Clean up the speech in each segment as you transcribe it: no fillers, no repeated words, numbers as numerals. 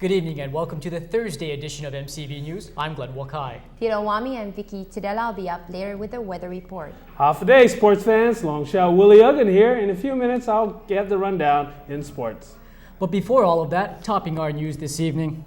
Good evening and welcome to the Thursday edition of MCV News. I'm Glenn Wakai. Hirawami and Vicky Tudela will be up later with the weather report. Half a day, sports fans. Longshot Willie Uggan here. In a few minutes, I'll get the rundown in sports. But before all of that, topping our news this evening,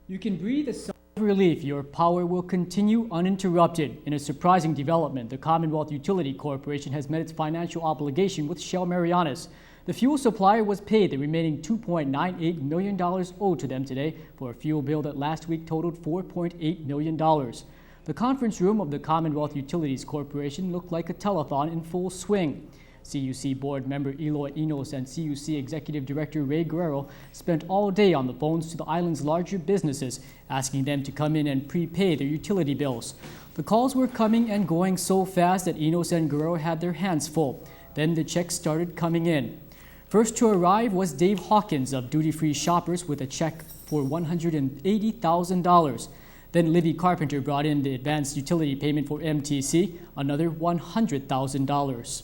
you can breathe a sigh of relief. Your power will continue uninterrupted. In a surprising development, the Commonwealth Utility Corporation has met its financial obligation with Shell Marianas. The fuel supplier was paid the remaining $2.98 million owed to them today for a fuel bill that last week totaled $4.8 million. The conference room of the Commonwealth Utilities Corporation looked like a telethon in full swing. CUC board member Eloy Enos and CUC Executive Director Ray Guerrero spent all day on the phones to the island's larger businesses, asking them to come in and prepay their utility bills. The calls were coming and going so fast that Enos and Guerrero had their hands full. Then the checks started coming in. First to arrive was Dave Hawkins of Duty Free Shoppers with a check for $180,000. Then Livy Carpenter brought in the advanced utility payment for MTC, another $100,000.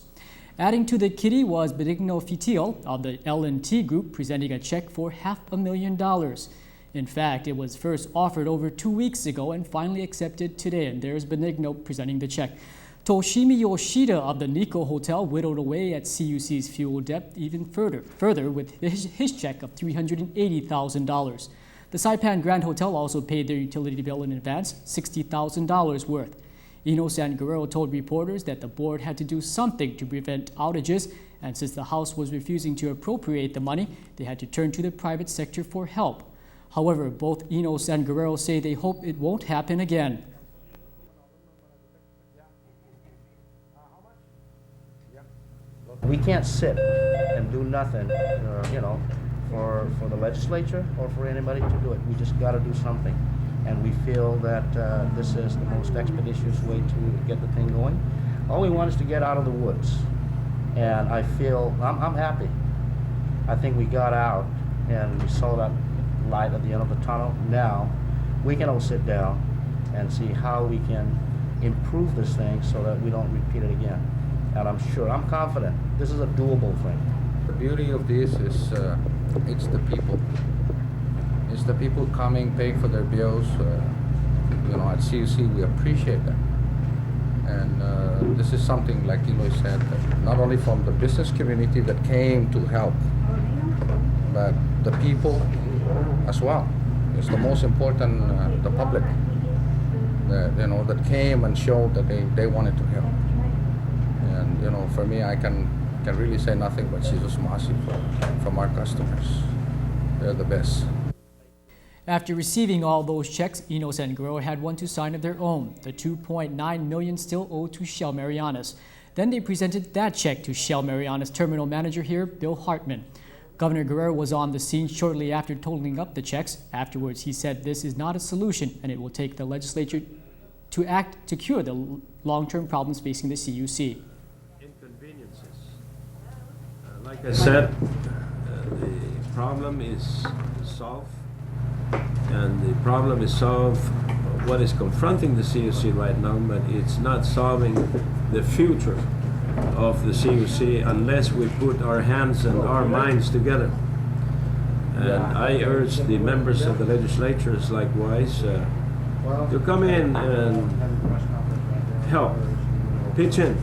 Adding to the kitty was Benigno Fitil of the L&T Group presenting a check for $500,000. In fact, it was first offered over 2 weeks ago and finally accepted today, and there's Benigno presenting the check. Toshimi Yoshida of the Nikko Hotel whittled away at CUC's fuel debt even further with his check of $380,000. The Saipan Grand Hotel also paid their utility bill in advance, $60,000 worth. Enos and Guerrero told reporters that the board had to do something to prevent outages, and since the House was refusing to appropriate the money, they had to turn to the private sector for help. However, both Enos and Guerrero say they hope it won't happen again. We can't sit and do nothing, for the legislature or for anybody to do it. We just got to do something. And we feel that this is the most expeditious way to get the thing going. All we want is to get out of the woods. And I feel, I'm happy. I think we got out and we saw that light at the end of the tunnel. Now, we can all sit down and see how we can improve this thing so that we don't repeat it again. And I'm confident, this is a doable thing. The beauty of this is it's the people. It's the people coming, paying for their bills. At CUC, we appreciate that. And this is something, like Eloy said, that not only from the business community that came to help, but the people as well. It's the most important, the public, that came and showed that they wanted to help. And for me, I can really say nothing but Jesus Masi from our customers. They're the best. After receiving all those checks, Enos and Guerrero had one to sign of their own, the $2.9 million still owed to Shell Marianas. Then they presented that check to Shell Marianas terminal manager here, Bill Hartman. Governor Guerrero was on the scene shortly after totaling up the checks. Afterwards, he said this is not a solution and it will take the legislature to act to cure the long-term problems facing the CUC. Inconveniences. Like I said, the problem is solved. And the problem is solved, what is confronting the CUC right now, but it's not solving the future of the CUC unless we put our hands and our minds together. And I urge the members of the legislatures likewise to come in and help, pitch in.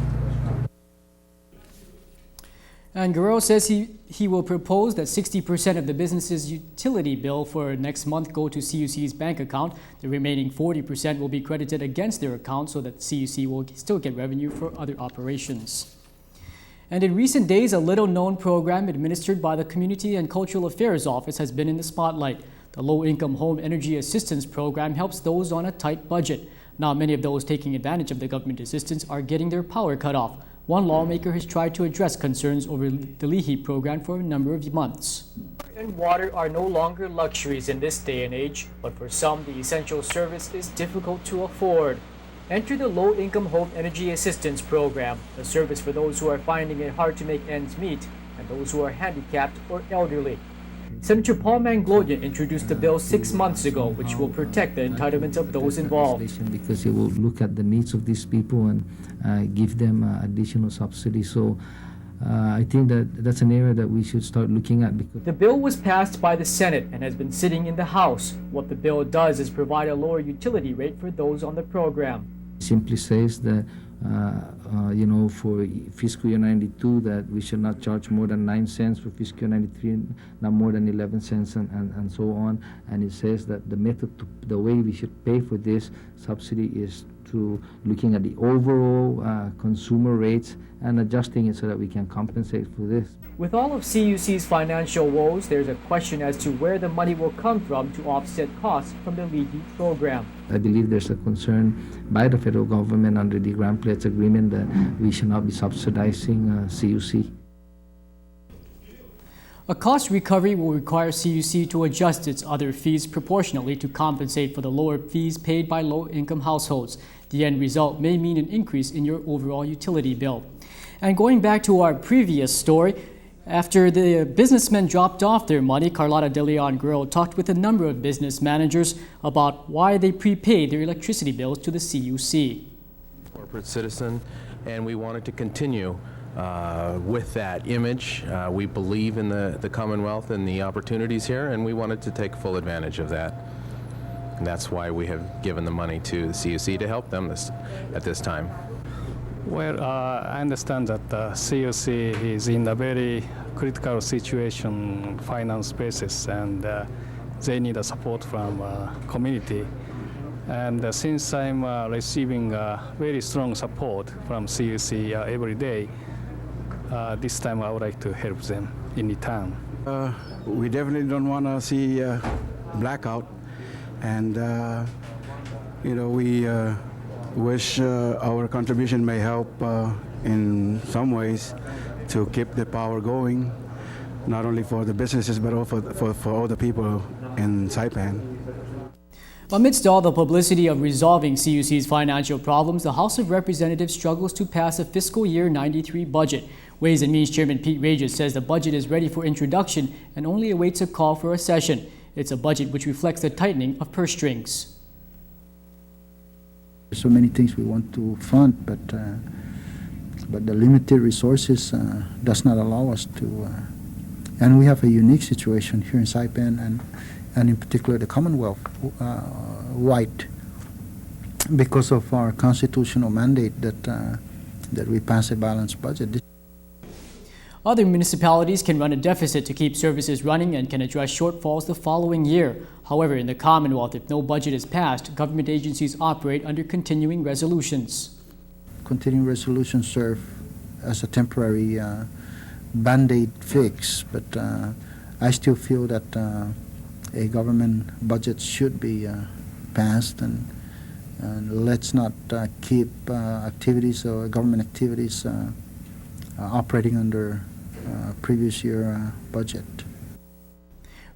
And Guerrero says he will propose that 60% of the business's utility bill for next month go to CUC's bank account. The remaining 40% will be credited against their account so that CUC will still get revenue for other operations. And in recent days, a little-known program administered by the Community and Cultural Affairs Office has been in the spotlight. The Low-Income Home Energy Assistance Program helps those on a tight budget. Now, many of those taking advantage of the government assistance are getting their power cut off. One lawmaker has tried to address concerns over the LIHI program for a number of months. And water are no longer luxuries in this day and age, but for some, the essential service is difficult to afford. Enter the Low-Income Home Energy Assistance Program, a service for those who are finding it hard to make ends meet and those who are handicapped or elderly. Senator Paul Manglonia introduced the bill 6 months ago, which will protect the entitlements of those involved. Because it will look at the needs of these people and give them additional subsidies. So I think that that's an area that we should start looking at because The bill was passed by the Senate and has been sitting in the House. What the bill does is provide a lower utility rate for those on the program. it simply says that for fiscal year 92 that we should not charge more than 9 cents, for fiscal year 93 not more than 11 cents, and so on. And it says that the way we should pay for this subsidy is to looking at the overall consumer rates and adjusting it so that we can compensate for this. With all of CUC's financial woes, there's a question as to where the money will come from to offset costs from the LEADED program. I believe there's a concern by the federal government under the Grand Pledge Agreement that we should not be subsidizing CUC. A cost recovery will require CUC to adjust its other fees proportionally to compensate for the lower fees paid by low-income households. The end result may mean an increase in your overall utility bill. And going back to our previous story, after the businessmen dropped off their money, Carlotta De Leon Guerrero talked with a number of business managers about why they prepaid their electricity bills to the CUC. Corporate citizen, and we wanted to continue with that image. We believe in the Commonwealth and the opportunities here, and we wanted to take full advantage of that. And that's why we have given the money to the CUC to help them at this time. Well, I understand that the CUC is in a very critical situation, finance basis, and they need a support from community. And since I'm receiving very strong support from CUC every day, this time I would like to help them in return. We definitely don't want to see blackout, and we wish our contribution may help in some ways to keep the power going, not only for the businesses but also for all the people in Saipan. Amidst all the publicity of resolving CUC's financial problems, the House of Representatives struggles to pass a fiscal year 93 budget. Ways and Means Chairman Pete Regis says the budget is ready for introduction and only awaits a call for a session. It's a budget which reflects the tightening of purse strings. So many things we want to fund, but the limited resources does not allow us to. And we have a unique situation here in Saipan and in particular the Commonwealth wide because of our constitutional mandate that we pass a balanced budget. Other municipalities can run a deficit to keep services running and can address shortfalls the following year. However, in the Commonwealth, if no budget is passed, government agencies operate under continuing resolutions. Continuing resolutions serve as a temporary band-aid fix, but I still feel that a government budget should be passed, and let's not keep activities or government activities operating under previous year budget.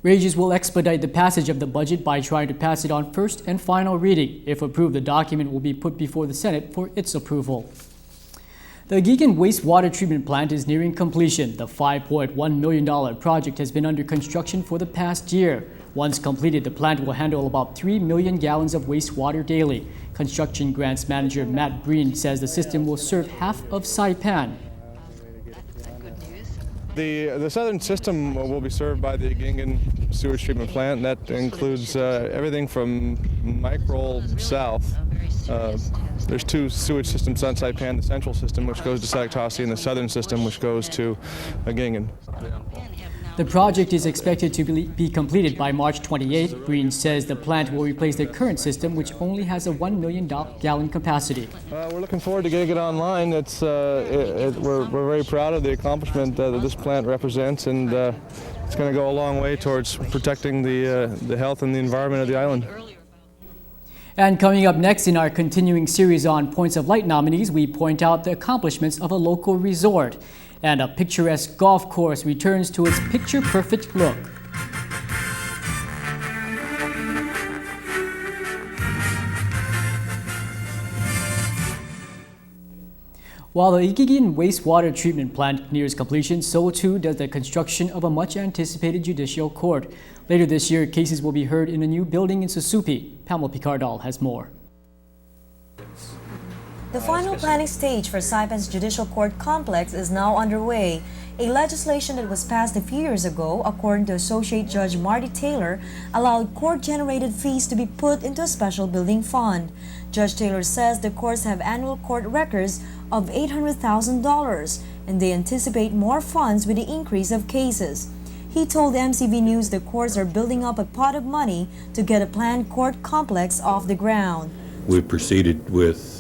Regis will expedite the passage of the budget by trying to pass it on first and final reading. If approved, the document will be put before the Senate for its approval. The AGINGAN wastewater treatment plant is nearing completion. The $5.1 million project has been under construction for the past year. Once completed, the plant will handle about 3 million gallons of wastewater daily. Construction grants manager Matt Breen says the system will serve half of Saipan. The southern system will be served by the AGINGAN sewage treatment plant. That includes everything from Microl south. There's two sewage systems on Saipan, the central system, which goes to Saktasi, and the southern system, which goes to AGINGAN. The project is expected to be completed by March 28. Breen says the plant will replace the current system, which only has a 1 million gallon capacity. We're looking forward to getting it online. We're very proud of the accomplishment that this plant represents, and it's going to go a long way towards protecting the health and the environment of the island. And coming up next in our continuing series on Points of Light nominees, we point out the accomplishments of a local resort. And a picturesque golf course returns to its picture-perfect look. While the AGINGAN wastewater treatment plant nears completion, so too does the construction of a much-anticipated judicial court. Later this year, cases will be heard in a new building in Susupi. Pamela Picardal has more. The final planning stage for SAIPANS Judicial Court Complex is now underway. A legislation that was passed a few years ago, according to Associate Judge Marty Taylor, allowed court-generated fees to be put into a special building fund. Judge Taylor says the courts have annual court records of $800,000, and they anticipate more funds with the increase of cases. He told MCV News the courts are building up a pot of money to get a planned court complex off the ground. We proceeded with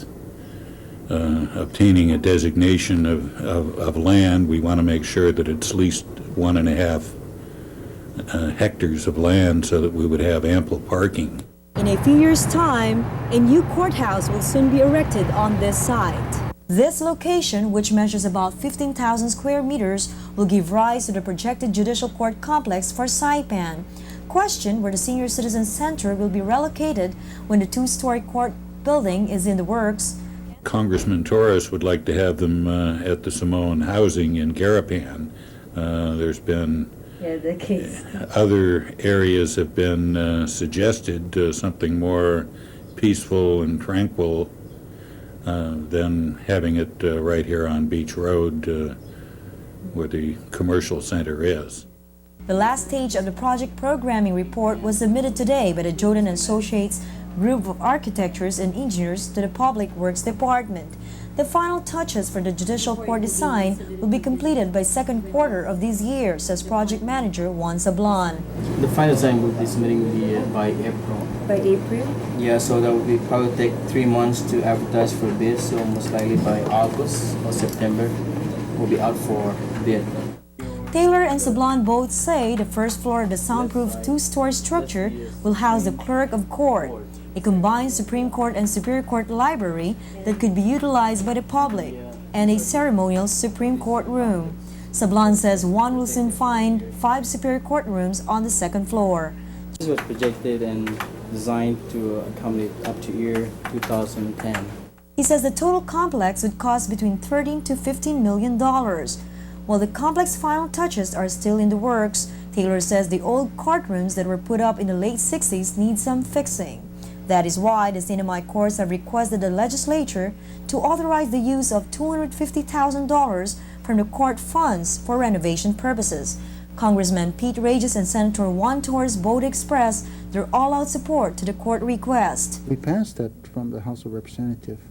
obtaining a designation of land. We want to make sure that it's at least 1.5 hectares of land so that we would have ample parking. In a few years' time, a new courthouse will soon be erected on this site. This location, which measures about 15,000 square meters, will give rise to the projected judicial court complex for Saipan. Question where the Senior Citizen Center will be relocated when the two-story court building is in the works. Congressman Torres would like to have them at the Samoan Housing in Garapan. There's been other areas have been suggested, something more peaceful and tranquil than having it right here on Beach Road where the commercial center is. The last stage of the project programming report was submitted today by the Jordan Associates Group of Architects and Engineers to the Public Works Department. The final touches for the judicial court design will be completed by second quarter of this year, says project manager Juan Sablan. The final design will be submitting by April. By April? Yeah, so that will probably take 3 months to advertise for bid, so most likely by August or September will be out for bid. Taylor and Sablan both say the first floor of the soundproof two-story structure will house the clerk of court, a combined Supreme Court and Superior Court library that could be utilized by the public, and a ceremonial Supreme Court room. Sablan says one will soon find 5 Superior Court rooms on the second floor. This was projected and designed to accommodate up to year 2010. He says the total complex would cost between $13 to $15 million. While the complex final touches are still in the works, Taylor says the old courtrooms that were put up in the late 60s need some fixing. That is why the CNMI courts have requested the legislature to authorize the use of $250,000 from the court funds for renovation purposes. Congressman Pete Regis and Senator Juan Torres both expressed their all-out support to the court request. We passed that from the House of Representatives,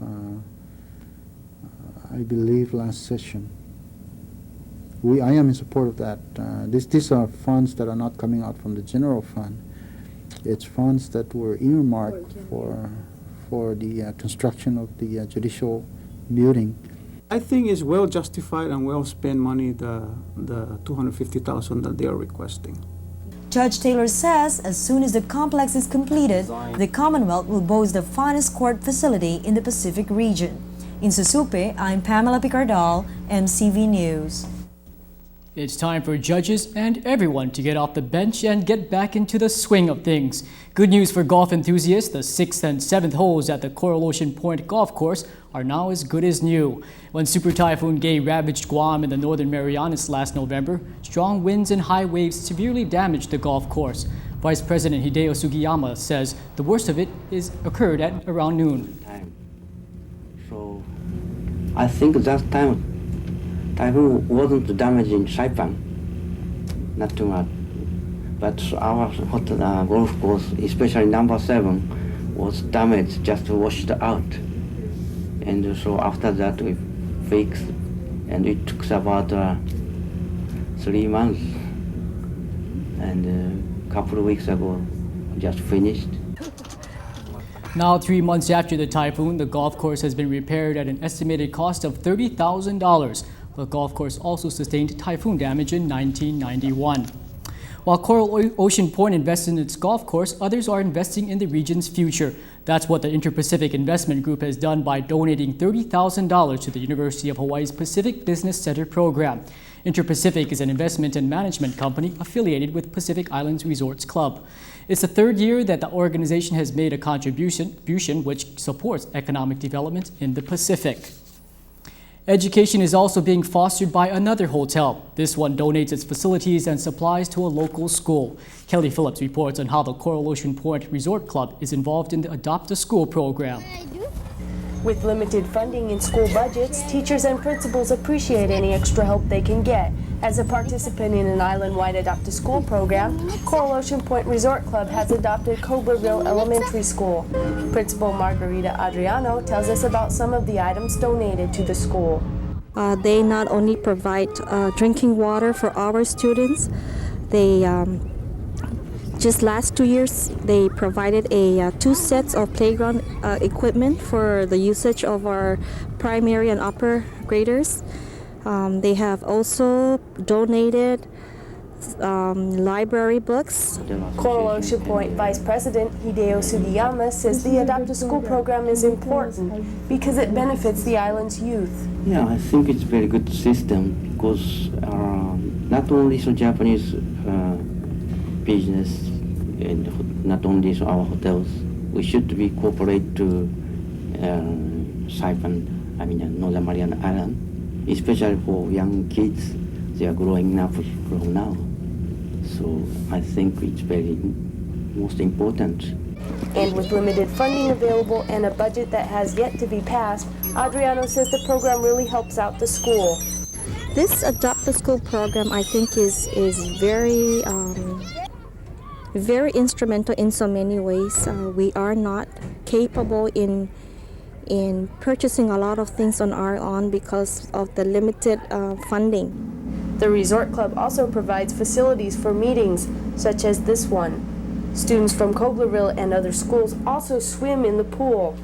I believe, last session. I am in support of that. These are funds that are not coming out from the general fund. It's funds that were earmarked for the construction of the judicial building. I think it's well justified and well spent money, the $250,000 that they are requesting. Judge Taylor says as soon as the complex is completed, the Commonwealth will boast the finest court facility in the Pacific region. In Susupe, I'm Pamela Picardal, MCV News. It's time for judges and everyone to get off the bench and get back into the swing of things. Good news for golf enthusiasts, the 6th and 7th holes at the Coral Ocean Point Golf Course are now as good as new. When Super Typhoon Gay ravaged Guam and the Northern Marianas last November, strong winds and high waves severely damaged the golf course. Vice President Hideo Sugiyama says the worst of it occurred at around noon. So I think that time typhoon wasn't damaging Saipan, not too much. But our golf course, especially number 7, was damaged, just washed out. And so after that we fixed, and it took about 3 months. And a couple of weeks ago, just finished. Now, 3 months after the typhoon, the golf course has been repaired at an estimated cost of $30,000. The golf course also sustained typhoon damage in 1991. While Coral Ocean Point invests in its golf course, others are investing in the region's future. That's what the Inter-Pacific Investment Group has done by donating $30,000 to the University of Hawaii's Pacific Business Center program. Inter-Pacific is an investment and management company affiliated with Pacific Islands Resorts Club. It's the 3rd year that the organization has made a contribution which supports economic development in the Pacific. Education is also being fostered by another hotel. This one donates its facilities and supplies to a local school. Kelly Phillips reports on how the Coral Ocean Point Resort Club is involved in the Adopt a School program. With limited funding in school budgets, teachers and principals appreciate any extra help they can get. As a participant in an island-wide adopt-a-school program, Coral Ocean Point Resort Club has adopted Cobreville Elementary School. Principal Margarita Adriano tells us about some of the items donated to the school. They not only provide drinking water for our students, they just last 2 years, they provided 2 sets of playground equipment for the usage of our primary and upper graders. They have also donated library books. Coral Ocean Point Vice President Hideo Sugiyama says the Adopt-a-School program is important because it benefits the island's youth. Yeah, I think it's a very good system because not only so Japanese business and not only so our hotels, we should be cooperate to Northern Mariana Island, especially for young kids. They are growing up from now. So I think it's very most important. And with limited funding available and a budget that has yet to be passed, Adriano says the program really helps out the school. This Adopt-a-School program, I think, is very very instrumental in so many ways. We are not capable in purchasing a lot of things on our own because of the limited funding. The resort club also provides facilities for meetings, such as this one. Students from Cobreville and other schools also swim in the pool.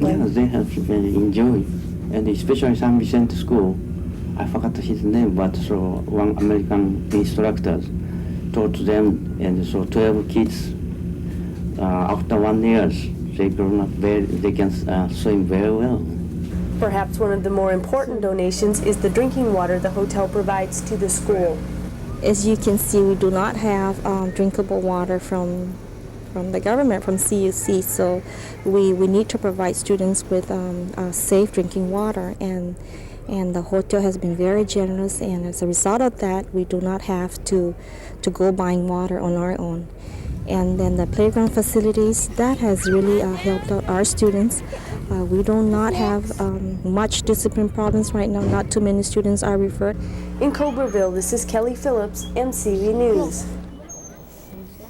Yeah, they have really enjoyed, and especially San Vicente School. I forgot his name, but so one American instructor taught them, and so 12 kids, after 1 year, they can swim very well. Perhaps one of the more important donations is the drinking water the hotel provides to the school. As you can see, we do not have drinkable water from the government, from CUC, so we need to provide students with safe drinking water, and the hotel has been very generous, and as a result of that, we do not have to go buying water on our own. And then the playground facilities, that has really helped out our students. We do not have much discipline problems right now. Not too many students are referred. In Cobreville, this is Kelly Phillips, MCV News.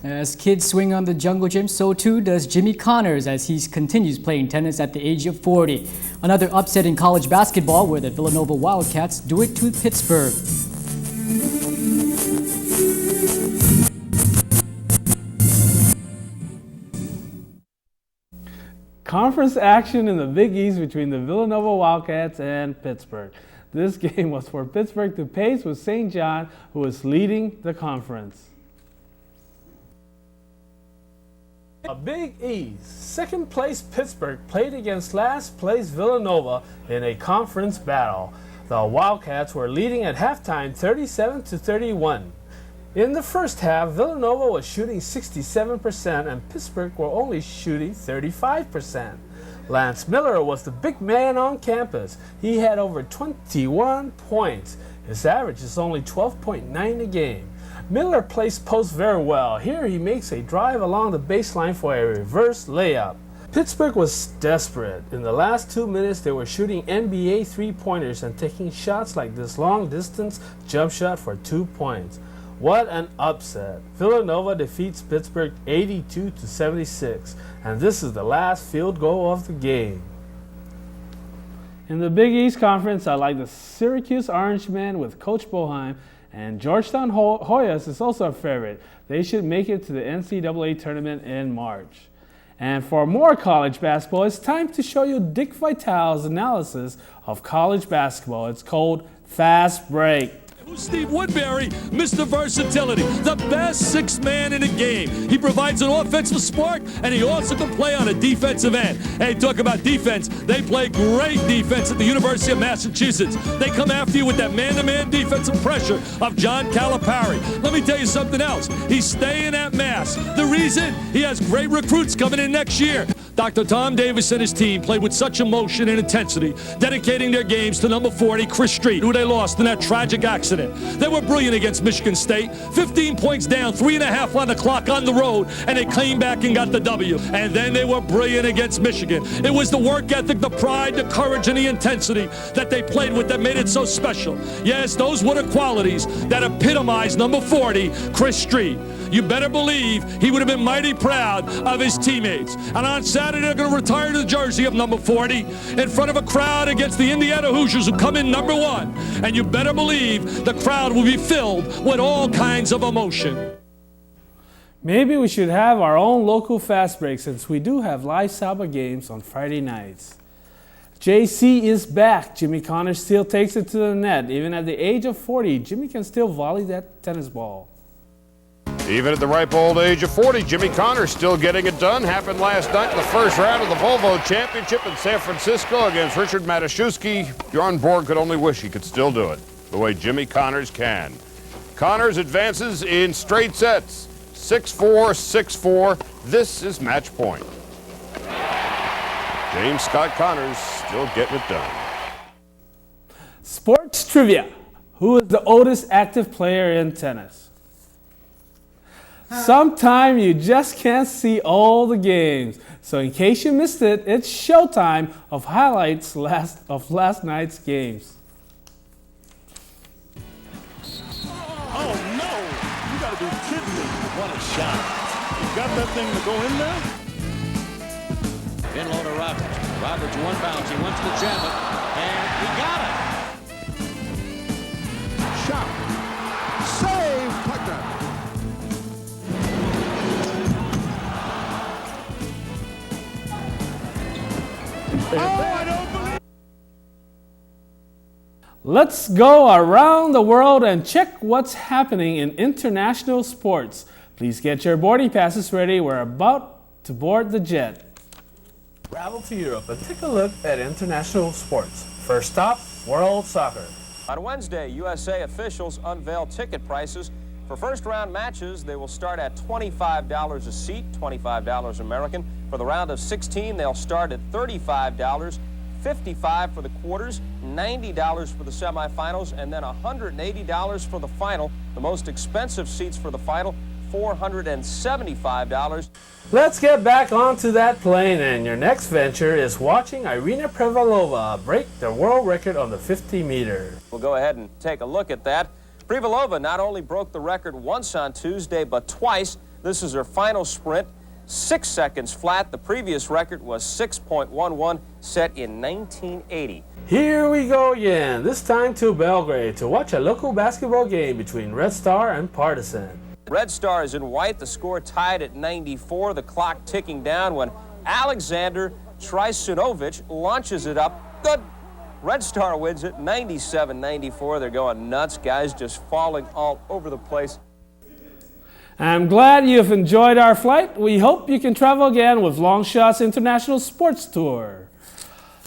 As kids swing on the jungle gym, so too does Jimmy Connors as he continues playing tennis at the age of 40. Another upset in college basketball where the Villanova Wildcats do it to Pittsburgh. Conference action in the Big East between the Villanova Wildcats and Pittsburgh. This game was for Pittsburgh to pace with St. John, who was leading the conference. A Big East, second place Pittsburgh played against last place Villanova in a conference battle. The Wildcats were leading at halftime 37-31. In the first half, Villanova was shooting 67% and Pittsburgh were only shooting 35%. Lance Miller was the big man on campus. He had over 21 points. His average is only 12.9 a game. Miller plays post very well. Here he makes a drive along the baseline for a reverse layup. Pittsburgh was desperate. In the last 2 minutes, they were shooting NBA three-pointers and taking shots like this long-distance jump shot for 2 points. What an upset. Villanova defeats Pittsburgh 82-76, and this is the last field goal of the game. In the Big East Conference, I like the Syracuse Orangemen with Coach Boheim, and Georgetown Hoyas is also a favorite. They should make it to the NCAA tournament in March. And for more college basketball, it's time to show you Dick Vitale's analysis of college basketball. It's called Fast Break. Steve Woodbury, Mr. Versatility, the best sixth man in the game. He provides an offensive spark, and he also can play on a defensive end. Hey, talk about defense. They play great defense at the University of Massachusetts. They come after you with that man-to-man defensive pressure of John Calipari. Let me tell you something else. He's staying at Mass. The reason? He has great recruits coming in next year. Dr. Tom Davis and his team played with such emotion and intensity, dedicating their games to number 40, Chris Street, who they lost in that tragic accident. They were brilliant against Michigan State, 15 points down, 3.5 on the clock on the road, and they came back and got the W. And then they were brilliant against Michigan. It was the work ethic, the pride, the courage, and the intensity that they played with that made it so special. Yes, those were the qualities that epitomized number 40, Chris Street. You better believe he would have been mighty proud of his teammates. And on Saturday, they're going to retire the jersey of number 40 in front of a crowd against the Indiana Hoosiers, who come in number 1. And you better believe the crowd will be filled with all kinds of emotion. Maybe we should have our own local fast break, since we do have live Saba games on Friday nights. JC is back. Jimmy Connors still takes it to the net. Even at the age of 40, Jimmy can still volley that tennis ball. Even at the ripe old age of 40, Jimmy Connors still getting it done. Happened last night in the first round of the Volvo Championship in San Francisco against Richard Matuszewski. Bjorn Borg could only wish he could still do it the way Jimmy Connors can. Connors advances in straight sets, 6-4, 6-4. This is match point. James Scott Connors still getting it done. Sports trivia. Who is the oldest active player in tennis? Sometime you just can't see all the games. So in case you missed it, it's showtime of highlights of last night's games. Oh no! You gotta be kidding me. What a shot. You got that thing to go in there? In low to Roberts. Roberts one bounce. He wants to jam it. And he got it. Shot. Save, Tucker. Let's go around the world and check what's happening in international sports. Please get your boarding passes ready. We're about to board the jet. Travel to Europe and take a look at international sports. First stop, World Soccer. On Wednesday, USA officials unveiled ticket prices. For first-round matches, they will start at $25 a seat, $25 American. For the round of 16, they'll start at $35, $55 for the quarters, $90 for the semifinals, and then $180 for the final. The most expensive seats for the final, $475. Let's get back onto that plane, and your next venture is watching Irina Prevalova break the world record on the 50-meter. We'll go ahead and take a look at that. Prevalova not only broke the record once on Tuesday, but twice. This is her final sprint. 6 seconds flat. The previous record was 6.11, set in 1980. Here we go again, this time to Belgrade to watch a local basketball game between Red Star and Partizan. Red Star is in white. The score tied at 94. The clock ticking down when Alexander Trisonovic launches it up. Good. Red Star wins it 97-94. They're going nuts. Guys just falling all over the place. I'm glad you've enjoyed our flight. We hope you can travel again with Longshots International Sports Tour.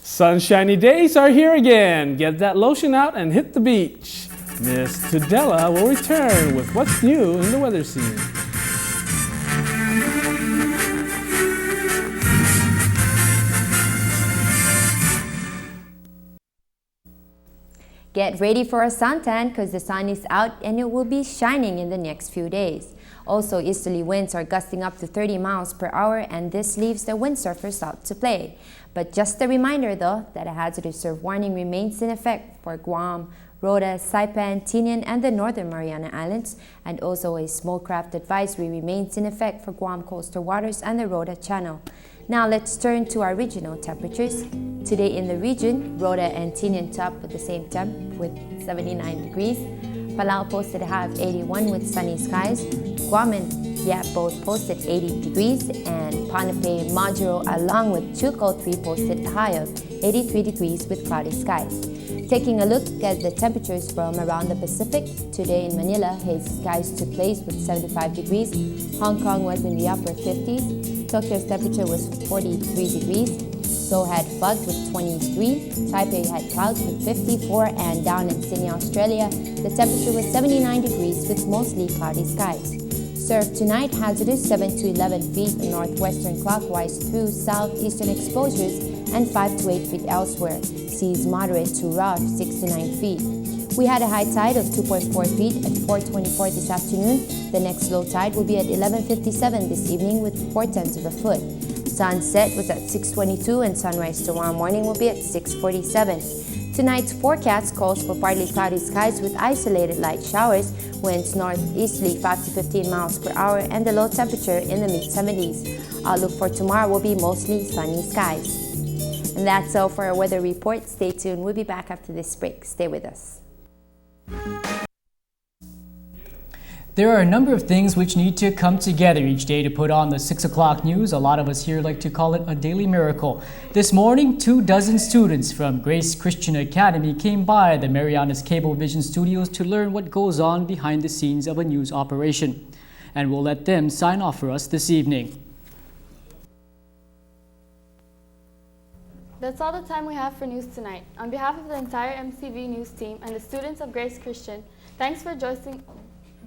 Sunshiny days are here again. Get that lotion out and hit the beach. Miss Tudela will return with what's new in the weather scene. Get ready for a suntan because the sun is out and it will be shining in the next few days. Also, easterly winds are gusting up to 30 miles per hour, and this leaves the windsurfers out to play. But just a reminder though that a hazardous surf warning remains in effect for Guam, Rota, Saipan, Tinian, and the Northern Mariana Islands, and also a small craft advisory remains in effect for Guam coastal waters and the Rota Channel. Now let's turn to our regional temperatures. Today in the region, Rota and Tinian top at the same temp with 79 degrees. Palau posted a high of 81 with sunny skies. Guam and Yap both posted 80 degrees, and Ponape, Majuro along with Chuko 3 posted a high of 83 degrees with cloudy skies. Taking a look at the temperatures from around the Pacific, today in Manila, hazy skies took place with 75 degrees. Hong Kong was in the upper 50s. Tokyo's temperature was 43 degrees. Seoul had fog with 23. Taipei had clouds with 54. And down in Sydney, Australia, the temperature was 79 degrees with mostly cloudy skies. Surf tonight, hazardous 7 to 11 feet northwestern clockwise through southeastern exposures and 5 to 8 feet elsewhere. Seas moderate to rough 6 to 9 feet. We had a high tide of 2.4 feet at 4:24 this afternoon. The next low tide will be at 11:57 this evening with 4/10 of a foot. Sunset was at 6:22 and sunrise tomorrow morning will be at 6:47. Tonight's forecast calls for partly cloudy skies with isolated light showers, winds northeasterly 5 to 15 miles per hour, and the low temperature in the mid-70s. Outlook for tomorrow will be mostly sunny skies. And that's all for our weather report. Stay tuned. We'll be back after this break. Stay with us. There are a number of things which need to come together each day to put on the 6 o'clock news. A lot of us here like to call it a daily miracle. This morning, 24 students from Grace Christian Academy came by the Marianas Cablevision studios to learn what goes on behind the scenes of a news operation. And we'll let them sign off for us this evening. That's all the time we have for news tonight. On behalf of the entire MCV News team and the students of Grace Christian, thanks for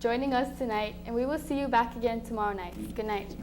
joining us tonight, and we will see you back again tomorrow night. Good night.